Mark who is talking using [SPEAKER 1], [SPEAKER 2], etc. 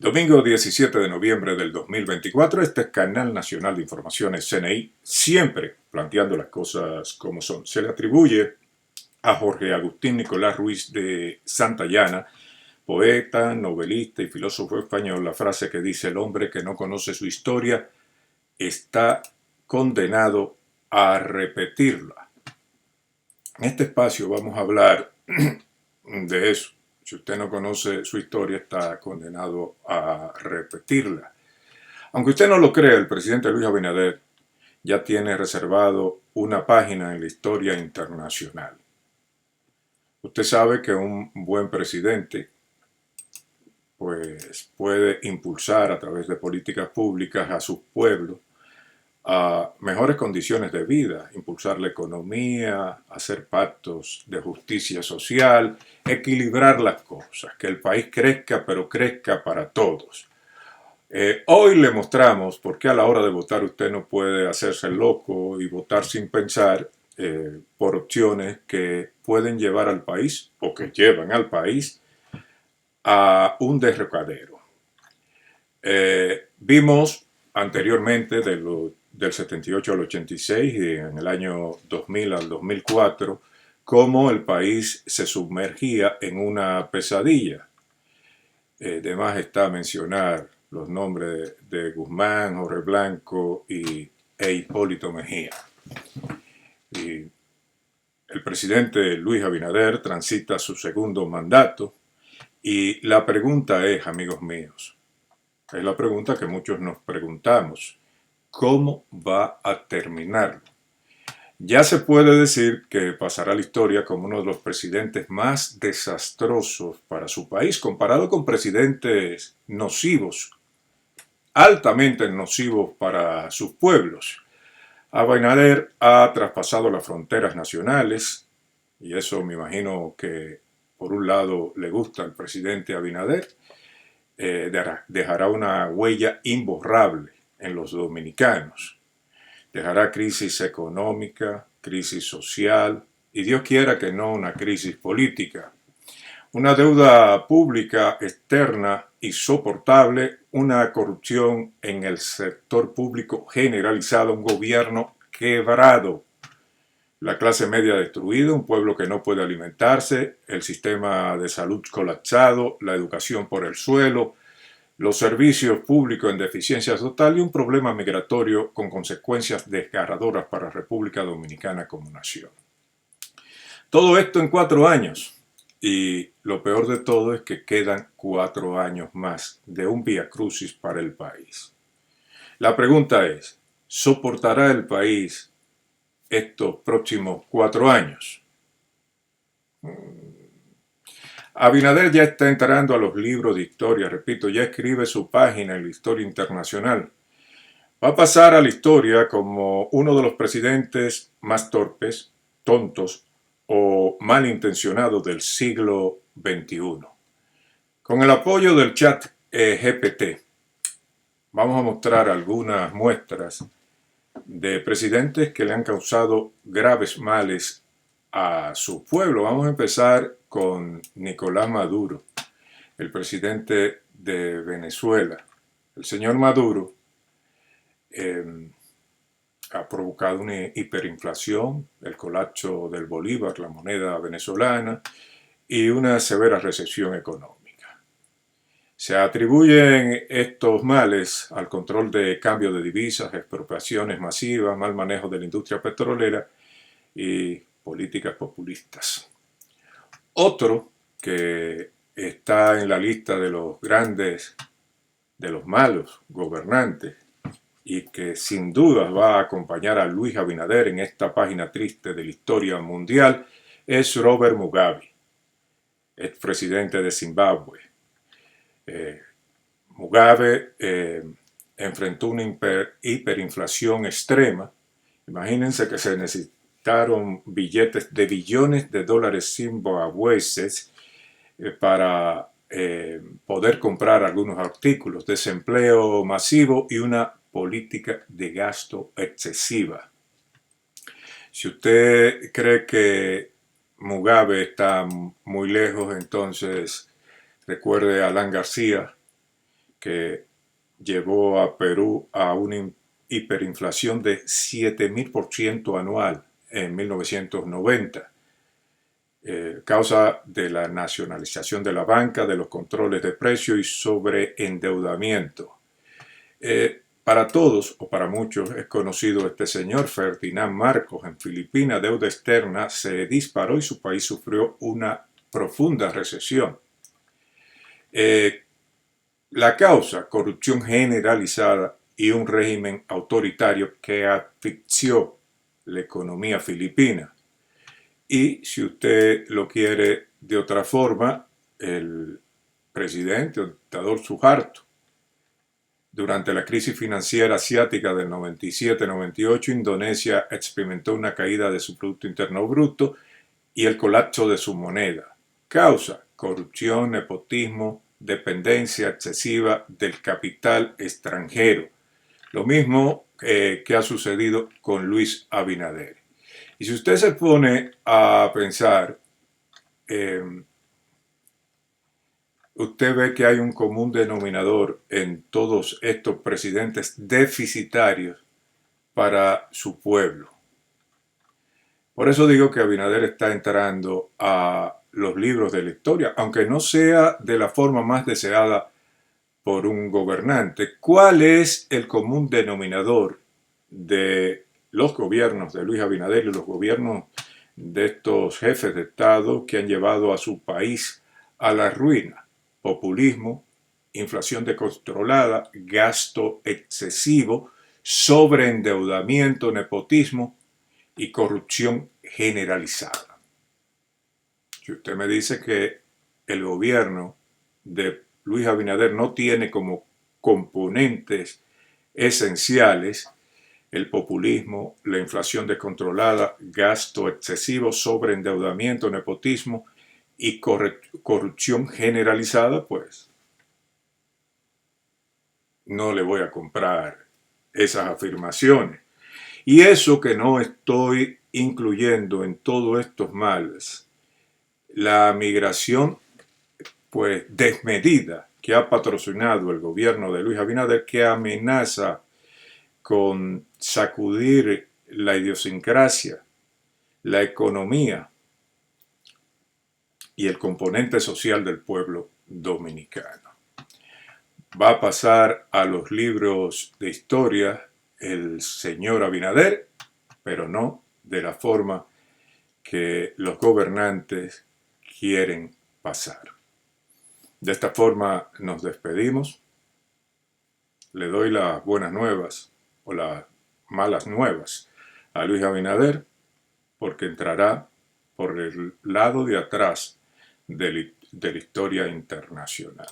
[SPEAKER 1] Domingo 17 de noviembre del 2024, este es Canal Nacional de Informaciones CNI, siempre planteando las cosas como son. Se le atribuye a Jorge Agustín Nicolás Ruiz de Santayana, poeta, novelista y filósofo español, la frase que dice: el hombre que no conoce su historia está condenado a repetirla. En este espacio vamos a hablar de eso. Si usted no conoce su historia, está condenado a repetirla. Aunque usted no lo crea, el presidente Luis Abinader ya tiene reservado una página en la historia internacional. Usted sabe que un buen presidente pues, puede impulsar a través de políticas públicas a sus pueblos a mejores condiciones de vida, impulsar la economía, hacer pactos de justicia social, equilibrar las cosas, que el país crezca, pero crezca para todos. Hoy le mostramos por qué a la hora de votar usted no puede hacerse el loco y votar sin pensar por opciones que pueden llevar al país o que llevan al país a un derrocadero. Vimos anteriormente del 78 al 86 y en el año 2000 al 2004 cómo el país se sumergía en una pesadilla. De más está mencionar los nombres de Guzmán, Jorge Blanco e Hipólito Mejía. Y el presidente Luis Abinader transita su segundo mandato y la pregunta es, amigos míos, es la pregunta que muchos nos preguntamos: ¿cómo va a terminar? Ya se puede decir que pasará a la historia como uno de los presidentes más desastrosos para su país, comparado con presidentes nocivos, altamente nocivos para sus pueblos. Abinader ha traspasado las fronteras nacionales, y eso me imagino que por un lado le gusta al presidente Abinader. Dejará una huella imborrable en los dominicanos. Dejará crisis económica, crisis social y Dios quiera que no una crisis política. Una deuda pública externa insoportable, una corrupción en el sector público generalizada, un gobierno quebrado, la clase media destruida, un pueblo que no puede alimentarse, el sistema de salud colapsado, la educación por el suelo, los servicios públicos en deficiencia total y un problema migratorio con consecuencias desgarradoras para República Dominicana como nación. Todo esto en 4 años. Y lo peor de todo es que quedan 4 años más de un viacrucis para el país. La pregunta es: ¿soportará el país estos próximos 4 años? Abinader ya está entrando a los libros de historia, repito, ya escribe su página en la historia internacional. Va a pasar a la historia como uno de los presidentes más torpes, tontos o malintencionados del siglo XXI. Con el apoyo del chat GPT, vamos a mostrar algunas muestras de presidentes que le han causado graves males a su pueblo. Vamos a empezar con Nicolás Maduro, el presidente de Venezuela. El señor Maduro ha provocado una hiperinflación, el colapso del bolívar, la moneda venezolana, y una severa recesión económica. Se atribuyen estos males al control de cambio de divisas, expropiaciones masivas, mal manejo de la industria petrolera y políticas populistas. Otro que está en la lista de los grandes, de los malos gobernantes y que sin duda va a acompañar a Luis Abinader en esta página triste de la historia mundial es Robert Mugabe, expresidente de Zimbabue. Mugabe enfrentó una hiperinflación extrema. Imagínense que se necesitaron billetes de billones de dólares zimbabueses para poder comprar algunos artículos, desempleo masivo y una política de gasto excesiva. Si usted cree que Mugabe está muy lejos, entonces recuerde a Alan García, que llevó a Perú a una hiperinflación de 7.000% anual en 1990, causa de la nacionalización de la banca, de los controles de precios y sobreendeudamiento. Para todos, o para muchos, es conocido este señor Ferdinand Marcos. En Filipinas, deuda externa se disparó y su país sufrió una profunda recesión. La causa, corrupción generalizada y un régimen autoritario que asfixió la economía filipina. Y si usted lo quiere de otra forma, el presidente o dictador Suharto, durante la crisis financiera asiática del 97-98, Indonesia experimentó una caída de su Producto Interno Bruto y el colapso de su moneda. Causa, corrupción, nepotismo, dependencia excesiva del capital extranjero. Lo mismo que ha sucedido con Luis Abinader. Y si usted se pone a pensar, usted ve que hay un común denominador en todos estos presidentes deficitarios para su pueblo. Por eso digo que Abinader está entrando a los libros de la historia, aunque no sea de la forma más deseada por un gobernante. ¿Cuál es el común denominador de los gobiernos de Luis Abinader y los gobiernos de estos jefes de Estado que han llevado a su país a la ruina? Populismo, inflación descontrolada, gasto excesivo, sobreendeudamiento, nepotismo y corrupción generalizada. Si usted me dice que el gobierno de Luis Abinader no tiene como componentes esenciales el populismo, la inflación descontrolada, gasto excesivo, sobreendeudamiento, nepotismo y corrupción generalizada, pues no le voy a comprar esas afirmaciones. Y eso que no estoy incluyendo en todos estos males, la migración pues desmedida que ha patrocinado el gobierno de Luis Abinader, que amenaza con sacudir la idiosincrasia, la economía y el componente social del pueblo dominicano. Va a pasar a los libros de historia el señor Abinader, pero no de la forma que los gobernantes quieren pasar. De esta forma nos despedimos. Le doy las buenas nuevas o las malas nuevas a Luis Abinader, porque entrará por el lado de atrás de la historia internacional.